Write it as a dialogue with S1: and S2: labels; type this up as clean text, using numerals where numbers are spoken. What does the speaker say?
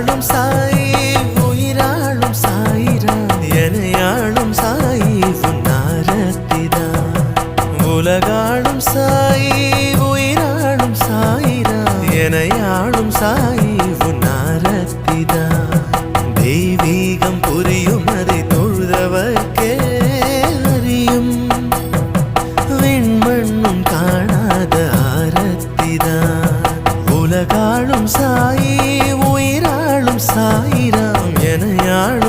S1: உலகாளும் சாயி உயிராளும் சாயிரா எனையாளும் சாயி உன்னாரத்திதா உலகாளும் சாயி உயிராளும் சாயிரா எனையாளும் சாயி உன்னாரத்திதா தெய்வீகம் புரியும்